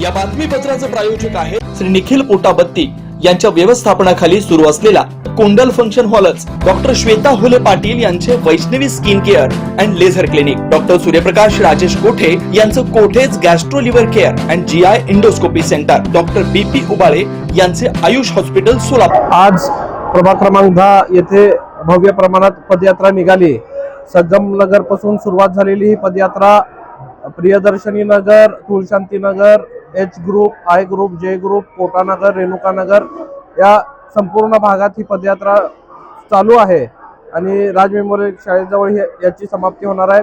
या बातमीपत्राचे प्रायोजक आहे श्री निखिल पोटाबत्ती यांच्या व्यवस्थापनाखाली सुरू असलेला कोंडल फंक्शन हॉलच, डॉक्टर श्वेता हुले पाटील यांचे Vaishnavi skin care and laser clinic, doctor Suryaprakash Rajesh Kothe यांचं Kothe's gastro liver care and GI endoscopy centre, doctor BP Ubale यांचे आयुष हॉस्पिटल सोलापूर। आज प्रभाग क्रमांक 10 येथे भव्य प्रमाणात पदयात्रा निघाली। संगमनगर पासून सुरुवात झालेली ही पदयात्रा Priyadarshani Nagar, Tulshanti Nagar, H group, I group, J group, Kotanagar, Renukanagar या संपूर्ण भागात ही पदयात्रा चालू आहे आणि राज मेमोरियल शाळेजवळ याची समाप्ती होणार आहे।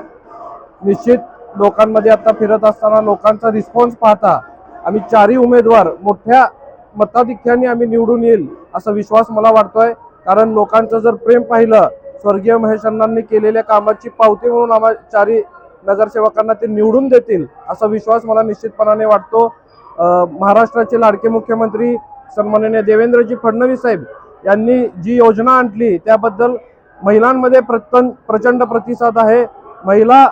निश्चित लोकांमध्ये आता फिरत असताना लोकांचा रिस्पॉन्स पाहता आम्ही चारही उमेदवार मोठ्या मताधिक्याने आम्ही निवडून येईल असा विश्वास मला वाटतोय। कारण लोकांचं जर प्रेम पाहिलं, स्वर्गीय महेश अण्णांनी केलेल्या कामाची पावती म्हणून आम्हा चारही नगरसेवकांना ते निवडून देतील असा विश्वास मला निश्चितपणाने वाटतो। महाराष्ट्राचे लाडके मुख्यमंत्री सन्माननीय देवेंद्रजी फडणवीस साहेब यांनी जी योजना आणली त्याबद्दल महिलांमध्ये प्रचंड प्रतिसाद आहे। महिला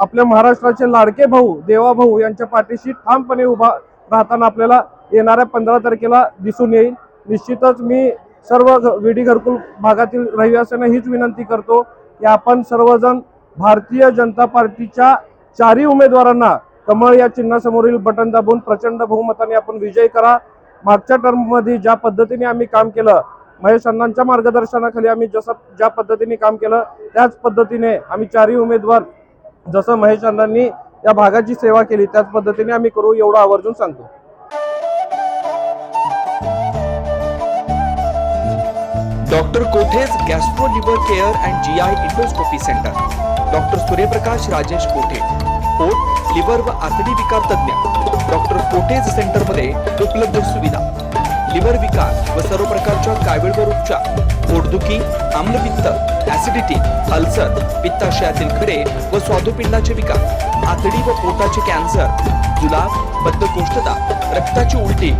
आपल्या महाराष्ट्राचे लाडके भाऊ, देवा भाऊ यांच्या पाठीशी ठामपणे उभा राहताना आपल्याला येणाऱ्या 15 तारखेला दिसून येईल। निश्चितच मी सर्व विडी घरकुल भागातील रहिवाशांना हीच विनंती करतो की आपण सर्वजण भारतीय जनता पार्टीच्या चारही उमेदवारांना कमळ या चिन्हासमोरील बटन दाबून प्रचंड बहुमताने आपण विजयी करा। मागच्या टर्ममध्ये ज्या पद्धतीने आम्ही काम केलं, महेश अण्णांच्या मार्गदर्शनाखाली आम्ही ज्या पद्धतीने काम केलं त्याच पद्धतीने आम्ही चारही उमेदवार जसं महेश अण्णांनी या भागाची सेवा केली त्याच पद्धतीने आम्ही करू एवढं आवर्जून सांगतो। Doctor Kothe's gastro liver care and GI endoscopy centre, doctor Suryaprakash Rajesh कोठे, पोट, लिव्हर व आतडी विकार तज्ञ, डॉक्टर कोठेज सेंटर मध्ये उपलब्ध सुविधा, लिव्हर विकार व सर्व प्रकारच्या कावीळवर उपचार, पोटदुखी, आम्लपित्त, ऍसिडिटी, अल्सर, पित्ताशयातील खडे व स्वादुपिंडाचे विकार, आतडी व पोटाचे कॅन्सर, जुलाब, बद्धकोष्ठता, रक्ताची उलटी,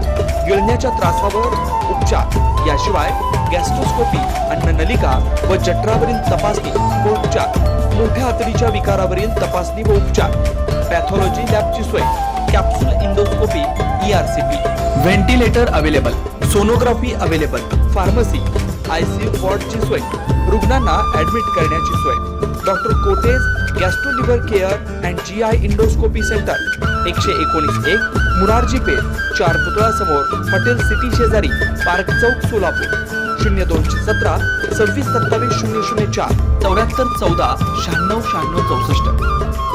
गिळण्याच्या त्रासावर उपचार, याशिवाय गॅस्ट्रोस्कोपी, अन्ननलिका व जठरावरील तपासणी व उपचार, मोठ्या आतडीच्या विकारावरील तपासणी व उपचार, पॅथॉलॉजी लॅबची सोय, capsule endoscopy, ERCP, ventilator available, sonography available, pharmacy, ICU वॉर्डची सोय, रुग्णांना ऍडमिट करण्याची सोय। Doctor Kothe's gastro liver care and GI endoscopy centre, 119-1 Murarji Peth, 4 पुतळा समोर, हॉटेल सिटी शेजारी, पार्क चौक, सोलापूर। 0217 26 27 004 74 14 96 96 64।